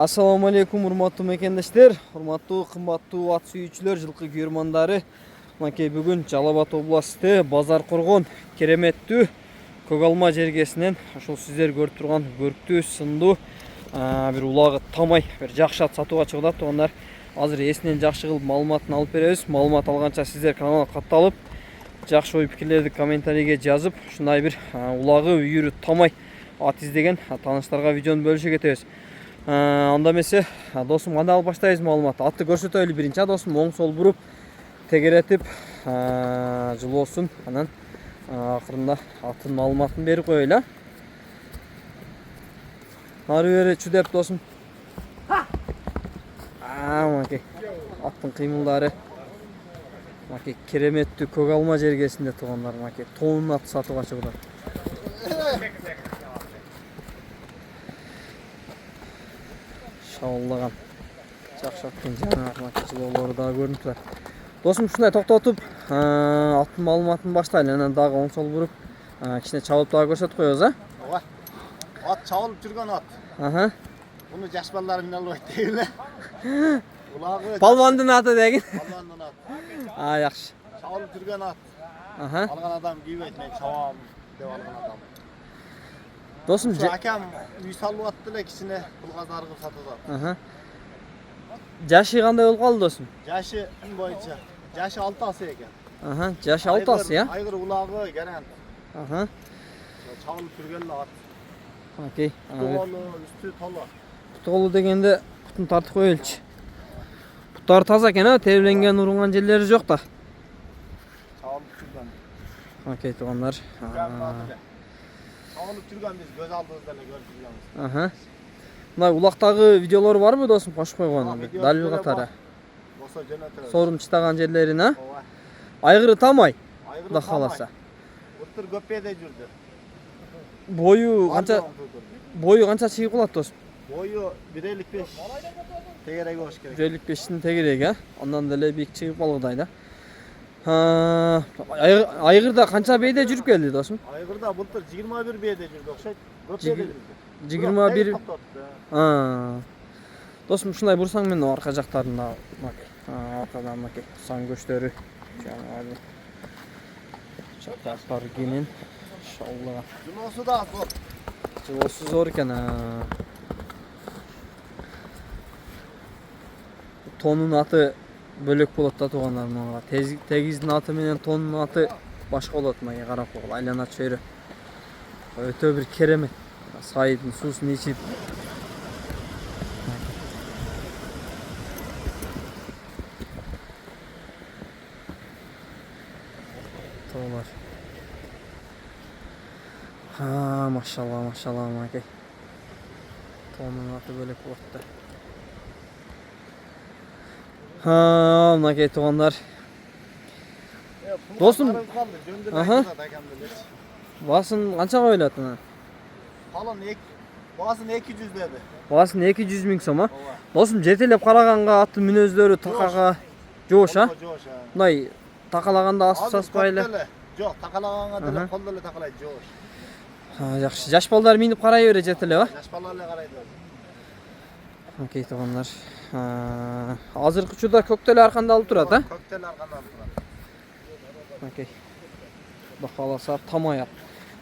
Assalamu alaikum урматтуу мекендештер, урматтуу кымбаттуу ат сүйүүчүлөр, жылкы күйөрмандары. Мынакей бүгүн Жалал Абад областы Базар Коргон кереметтүү көк алма жергесинен ошол сиздер көрүп турган көрктүү, сындуу бир улагы тамай бир жакшы ат сатууга чыгып атат. Азыр эсинен жакшы кылып маалыматын алып беребиз. Маалымат алганча сиздер каналга катталып, жакшы ой пикирлерди комментарийге жазып, ушундай бир улагы үйүрү тамай ат издеген тааныштарга видеону бөлүшө кетебиз. Анда эмесе, досум, кандай алып баштайбыз маалыматты? Атты көрсөтөлү биринчи, досум, оң сол буруп, тегеретип, жылоосун, анан акырында аттын маалыматын берип коелу. Ары бери чүдеп, досум. Мынакей аттын кыймылдары. Мынакей кереметтүү көк алма жергесинде туугандар, мынакей тоонун аты сатууга чыгып атат. Шауллаган жакшы аттын жанагы жылоолору дагы көрүнүп турат. Досум, ушундай токтотуп, аттын маалыматын баштайлы. Анан дагы оң сол буруп, кичине чабып дагы көрсөтүп коебуз, Ооба. Ат чабылып жүргөн ат. Буну жаш балдар менен албайт дегиле. Улагы Палвандын аты деген. Палвандын аты. Жакшы. Чабылып жүргөн ат. Алган адам кийбейт, мен чабам деп алган адам. Досум, акам үй салып атты эле, кичине пулгазар кылып сатып атат. Жашы кандай болуп калды, досум? Жашы боюнча, жашы 6 асы экен. Жашы 6 асы, Айгыр улагы грант. Чабылып жүргөн ат. Окей. Толу, үстү толу. Толу дегенде кутун тартып коелучу. Буттары таза экен, тебленген, урунган жерлери жок да. Чабылып жүргөн. Окей, туугандар. Чабылып жүргөн биз көз алдыбызда эле көрүп жүргөнбүз. Мына улактагы видеолор барбы, досум, кошуп койгон? Дал бир катары. Болсо жөнөтөбүз. Сорун чытаган жерлерин, Ооба. Айгыры тамай. Да каласа. Былтыр көпөдө жүрдү. Бою канча чыгып калат, досум? Бою 1.55 тегереги болуш керек. 1.55-тин тегереги, андан деле бийик чыгып калгыдай да. Айгырда канча бейде жүрүп келди, досум? Айгырда былтыр 21 бейде жүрдү, окшойт. Көпөдө жүрдү. 21. Досум, ушундай бурсаң мен арка жактарында, аркадан мынакей сан көчтөрү, жанагы чапкалар кенен шауллаган. Жылоосу да зор. Жылоосу зор экен. Тонун аты бөлөк болот да, туугандар, мага. Тегиздин аты менен тонун аты башка болот, мага карап койгула, айлана чөйрө. Өтө бир керемет. Сайдын суусун ичип. Тоолар. Машалла, мынакей. Тонун аты бөлөк болот да. Мынакей, туугандар. Досум, басын канчага ойлот анан? Баасын 200 деди. Баасын 200 миң сом, Досум, жетелеп караганга аттын мүнөздөрү такага жоош, Мындай такалаганда асып саспайлы. Жок, такалаганга деле кол деле такалайт, жоош. Жакшы. Жаш балдар минип карай бере жетелеп, Жаш балдар эле карайт. Окей, туугандар. Азыркы учурда көктөлө арканда алып турат, Көктөлө арканда алып турат. Окей. Кудай кааласа тамай ат.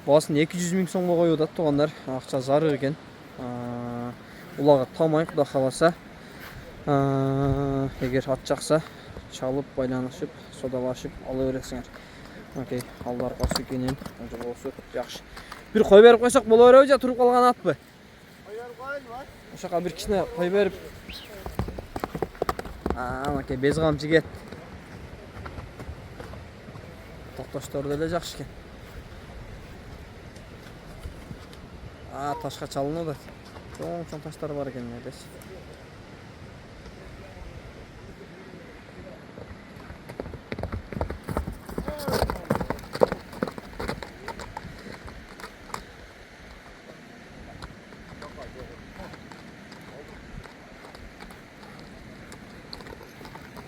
Баасын 200 миң сомго коюп атат, туугандар. Акча зарык экен. Улагы тамай, кудай кааласа. Эгер ат жакса, чалып, байланышып, содалашып ала бересиңер. Окей, алды аркасы кенен, жылоосу жакшы. Бир кой берип койсок боло береби же туруп калган атпы? Кой берип коелу, Ошака бир кичине кой берип. Мынакей безгам жигет. Токтоштору деле жакшы экен. Ташка чалынып атат. Чоң таштар бар экен мендес.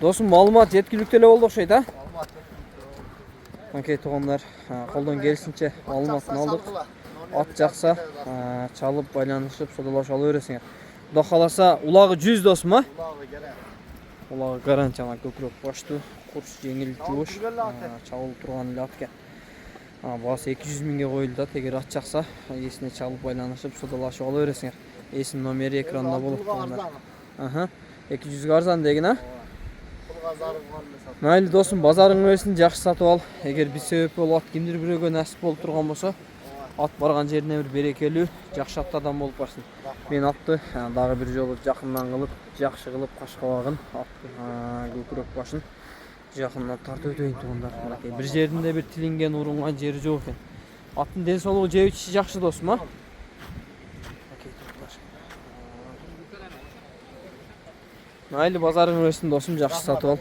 Досум, маалымат жеткиликтүү эле болду окшойт, Окей, туугандар, колдон келишинче маалыматын алдык. Ат жакса, чалып, байланышып, содалашып ала бересиңер. Құда қаласа улағы 100 досым, а? Улағы керек. Улағы гарантияна көкірек башты, курс жеңіл жуыш, чабылып тұрған ат екен. Басы 200 мыңға қойылды, егер ат жақса, есіне чалып байланышып, судалашып ала бересіңер. Есін номері экранда болып тұрғандар. 200 арзан деген, а? Мәйлі досым, базарың өсін жақсы сатып ал. Егер бір себеп ол ат кемдер біреуге нәсіп болып тұрған болса, ат барған жеріне бір берекелі, жақсы атты адам болып барсын. Мен атты дағы бір жолы жақыннан қылып, жақсы қылып қашқалағын, атты көкірек башын жақыннан тарты өтейін тұғындар. Бір жерінде бір тілінген ұрынған жері жоқ екен. Аттың денсаулығы жеуіші жақсы досым, а? Мәйлі базарың өсін досым, жақсы сатып ал.